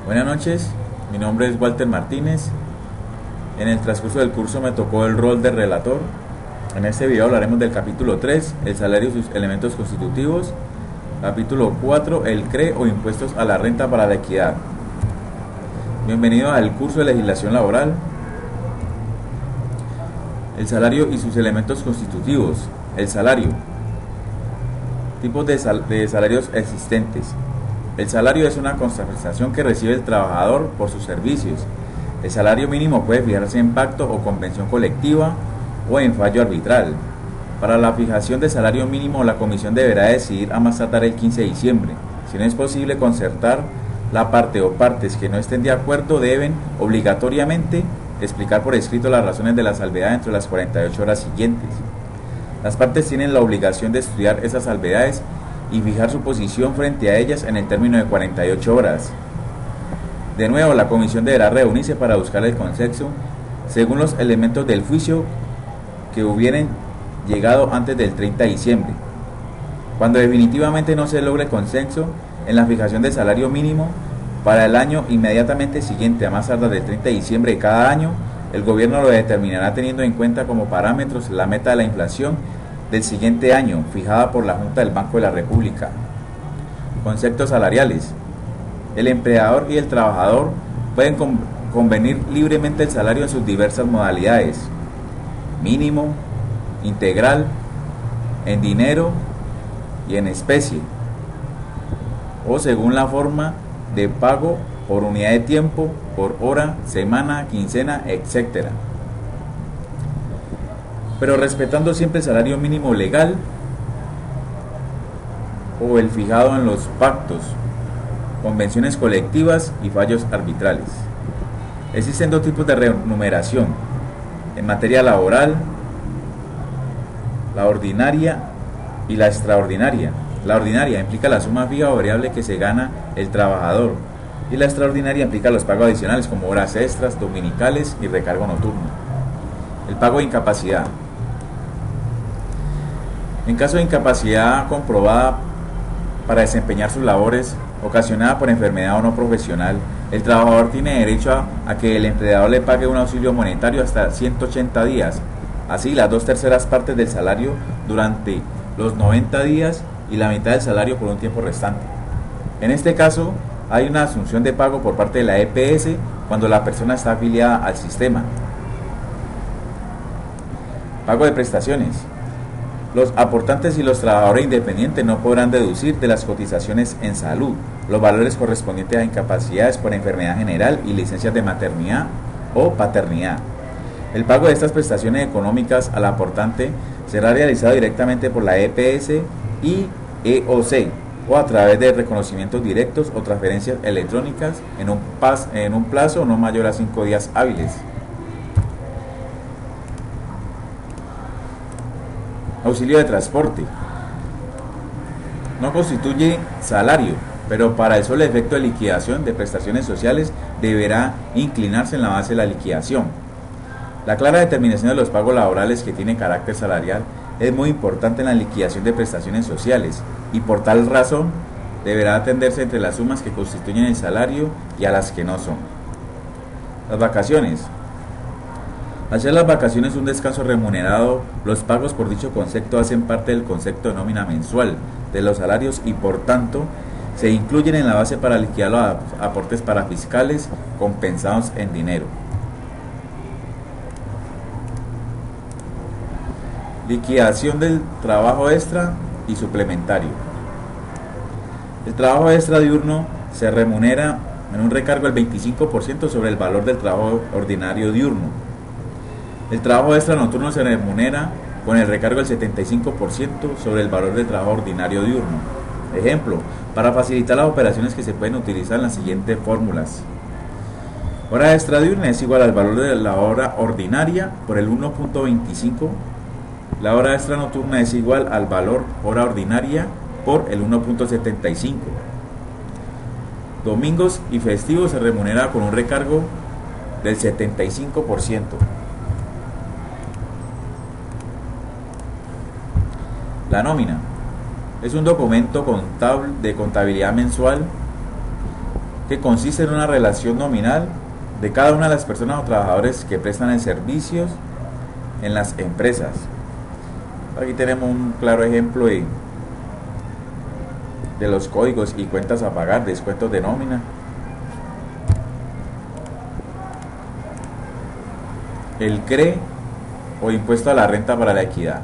Buenas noches, mi nombre es Walter Martínez. En el transcurso del curso me tocó el rol de relator. En este video hablaremos del capítulo 3, el salario y sus elementos constitutivos. Capítulo 4, el CRE o impuestos a la renta para la equidad. Bienvenido al curso de legislación laboral. El salario y sus elementos constitutivos. El salario. Tipos de salarios existentes. El salario es una compensación que recibe el trabajador por sus servicios. El salario mínimo puede fijarse en pacto o convención colectiva o en fallo arbitral. Para la fijación del salario mínimo, la comisión deberá decidir a más tardar el 15 de diciembre. Si no es posible concertar, la parte o partes que no estén de acuerdo deben obligatoriamente explicar por escrito las razones de la salvedad dentro de las 48 horas siguientes. Las partes tienen la obligación de estudiar esas salvedades y fijar su posición frente a ellas en el término de 48 horas. De nuevo, la comisión deberá reunirse para buscar el consenso según los elementos del juicio que hubieran llegado antes del 30 de diciembre. Cuando definitivamente no se logre consenso en la fijación del salario mínimo para el año inmediatamente siguiente a más tardar del 30 de diciembre de cada año, el gobierno lo determinará teniendo en cuenta como parámetros la meta de la inflación del siguiente año, fijada por la Junta del Banco de la República. Conceptos salariales. El empleador y el trabajador pueden convenir libremente el salario en sus diversas modalidades: mínimo, integral, en dinero y en especie, o según la forma de pago por unidad de tiempo, por hora, semana, quincena, etc. Pero respetando siempre el salario mínimo legal o el fijado en los pactos, convenciones colectivas y fallos arbitrales. Existen dos tipos de remuneración en materia laboral: la ordinaria y la extraordinaria. La ordinaria implica la suma fija o variable que se gana el trabajador, y la extraordinaria implica los pagos adicionales como horas extras, dominicales y recargo nocturno. El pago de incapacidad. En caso de incapacidad comprobada para desempeñar sus labores ocasionada por enfermedad o no profesional, el trabajador tiene derecho a que el empleador le pague un auxilio monetario hasta 180 días, así las 2/3 partes del salario durante los 90 días y la mitad del salario por un tiempo restante. En este caso, hay una asunción de pago por parte de la EPS cuando la persona está afiliada al sistema. Pago de prestaciones. Los aportantes y los trabajadores independientes no podrán deducir de las cotizaciones en salud los valores correspondientes a incapacidades por enfermedad general y licencias de maternidad o paternidad. El pago de estas prestaciones económicas al aportante será realizado directamente por la EPS y EOC o a través de reconocimientos directos o transferencias electrónicas en un plazo no mayor a 5 días hábiles. Auxilio de transporte. No constituye salario, pero para el solo efecto de liquidación de prestaciones sociales deberá inclinarse en la base de la liquidación. La clara determinación de los pagos laborales que tiene carácter salarial es muy importante en la liquidación de prestaciones sociales y por tal razón deberá atenderse entre las sumas que constituyen el salario y a las que no son. Las vacaciones. Al ser las vacaciones un descanso remunerado, los pagos por dicho concepto hacen parte del concepto de nómina mensual de los salarios y por tanto se incluyen en la base para liquidar los aportes para fiscales compensados en dinero. Liquidación del trabajo extra y suplementario. El trabajo extra diurno se remunera en un recargo del 25% sobre el valor del trabajo ordinario diurno. El trabajo extra nocturno se remunera con el recargo del 75% sobre el valor del trabajo ordinario diurno. Ejemplo, para facilitar las operaciones que se pueden utilizar en las siguientes fórmulas. Hora extra diurna es igual al valor de la hora ordinaria por el 1.25. La hora extra nocturna es igual al valor hora ordinaria por el 1.75. Domingos y festivos se remunera con un recargo del 75%. La nómina es un documento contable de contabilidad mensual que consiste en una relación nominal de cada una de las personas o trabajadores que prestan el servicios en las empresas. Aquí tenemos un claro ejemplo de los códigos y cuentas a pagar, descuentos de nómina. El CRE o impuesto a la renta para la equidad.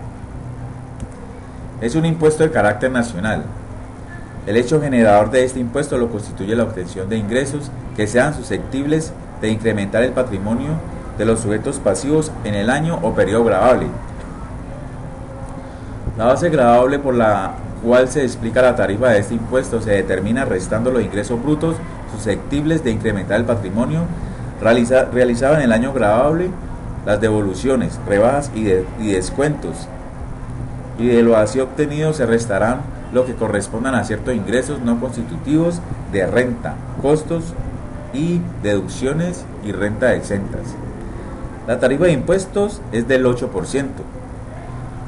Es un impuesto de carácter nacional. El hecho generador de este impuesto lo constituye la obtención de ingresos que sean susceptibles de incrementar el patrimonio de los sujetos pasivos en el año o periodo gravable. La base gravable por la cual se explica la tarifa de este impuesto se determina restando los ingresos brutos susceptibles de incrementar el patrimonio realizado en el año gravable, las devoluciones, rebajas y descuentos, y de lo así obtenido se restarán lo que correspondan a ciertos ingresos no constitutivos de renta, costos y deducciones y renta exentas. La tarifa de impuestos es del 8%,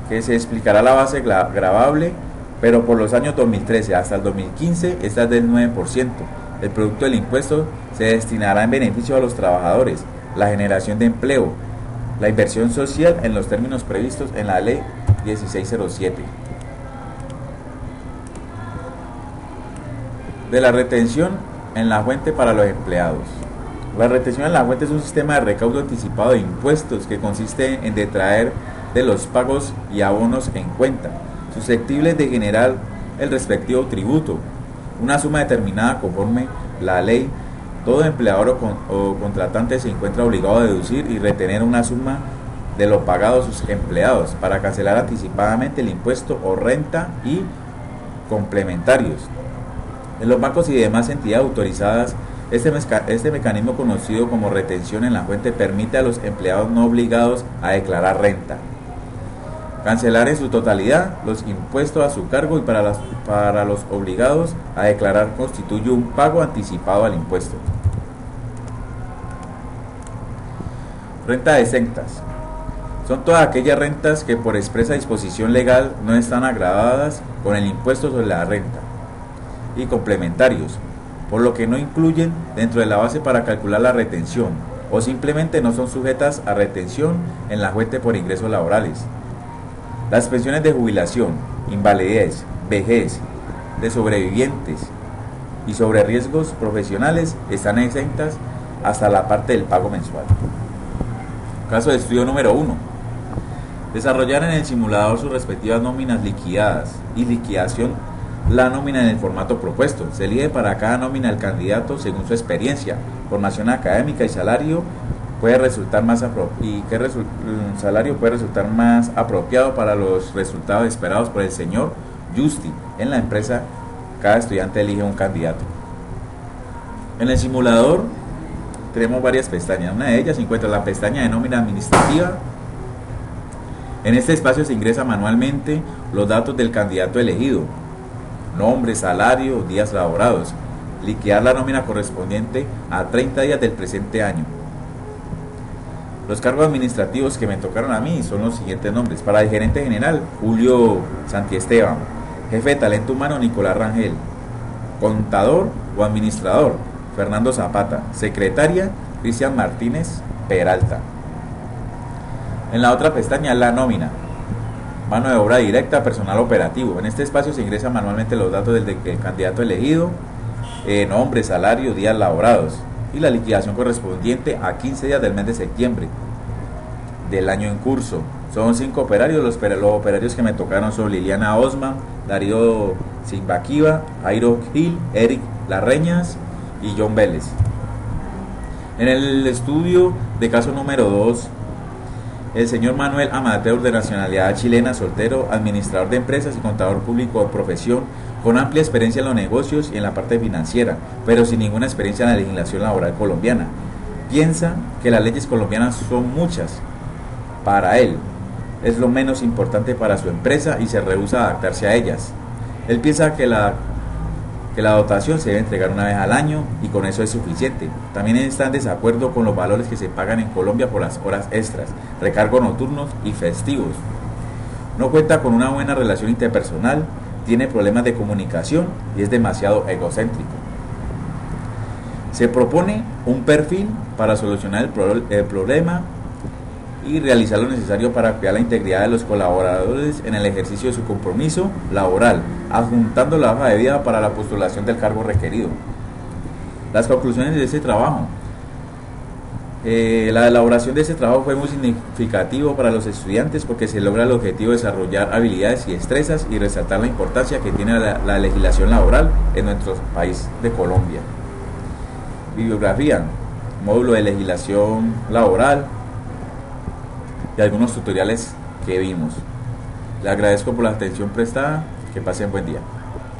que se explicará la base gravable, pero por los años 2013 hasta el 2015 esta es del 9%. El producto del impuesto se destinará en beneficio a los trabajadores, la generación de empleo, la inversión social en los términos previstos en la Ley 1607. De la retención en la fuente para los empleados. La retención en la fuente es un sistema de recaudo anticipado de impuestos que consiste en detraer de los pagos y abonos en cuenta, susceptibles de generar el respectivo tributo, una suma determinada conforme la ley. Todo empleador o contratante se encuentra obligado a deducir y retener una suma de lo pagado a sus empleados para cancelar anticipadamente el impuesto o renta y complementarios. En los bancos y demás entidades autorizadas, este mecanismo conocido como retención en la fuente permite a los empleados no obligados a declarar renta cancelar en su totalidad los impuestos a su cargo, y para los obligados a declarar constituye un pago anticipado al impuesto. Rentas exentas. Son todas aquellas rentas que por expresa disposición legal no están agravadas con el impuesto sobre la renta, y complementarios, por lo que no incluyen dentro de la base para calcular la retención, o simplemente no son sujetas a retención en la fuente por ingresos laborales. Las pensiones de jubilación, invalidez, vejez, de sobrevivientes y sobre riesgos profesionales están exentas hasta la parte del pago mensual. Caso de estudio número 1. Desarrollar en el simulador sus respectivas nóminas liquidadas y liquidación la nómina en el formato propuesto. Se elige para cada nómina el candidato según su experiencia, formación académica y salario puede resultar más apropiado para los resultados esperados por el señor Justi. En la empresa, cada estudiante elige un candidato. En el simulador tenemos varias pestañas. Una de ellas se encuentra la pestaña de nómina administrativa. En este espacio se ingresa manualmente los datos del candidato elegido: nombre, salario, días laborados. Liquidar la nómina correspondiente a 30 días del presente año. Los cargos administrativos que me tocaron a mí son los siguientes nombres. Para el gerente general, Julio Santiesteban. Jefe de talento humano, Nicolás Rangel. Contador o administrador, Fernando Zapata. Secretaria, Cristian Martínez Peralta. En la otra pestaña, la nómina. Mano de obra directa, personal operativo. En este espacio se ingresan manualmente los datos del candidato elegido, nombre, salario, días laborados, y la liquidación correspondiente a 15 días del mes de septiembre del año en curso. Son 5 operarios. Los operarios que me tocaron son Liliana Osman, Darío Zimbaquiva, Jairo Gil, Eric Larreñas y John Vélez. En el estudio de caso número 2, el señor Manuel Amateur, de nacionalidad chilena, soltero, administrador de empresas y contador público de profesión, con amplia experiencia en los negocios y en la parte financiera, pero sin ninguna experiencia en la legislación laboral colombiana. Piensa que las leyes colombianas son muchas. Para él, es lo menos importante para su empresa y se rehúsa a adaptarse a ellas. Él piensa que la dotación se debe entregar una vez al año y con eso es suficiente. También está en desacuerdo con los valores que se pagan en Colombia por las horas extras, recargos nocturnos y festivos. No cuenta con una buena relación interpersonal, tiene problemas de comunicación y es demasiado egocéntrico. Se propone un perfil para solucionar el problema y realizar lo necesario para cuidar la integridad de los colaboradores en el ejercicio de su compromiso laboral, adjuntando la hoja de vida para la postulación del cargo requerido. Las conclusiones de ese trabajo. La elaboración de este trabajo fue muy significativo para los estudiantes porque se logra el objetivo de desarrollar habilidades y destrezas y resaltar la importancia que tiene la legislación laboral en nuestro país de Colombia. Bibliografía, módulo de legislación laboral y algunos tutoriales que vimos. Le agradezco por la atención prestada, que pasen buen día.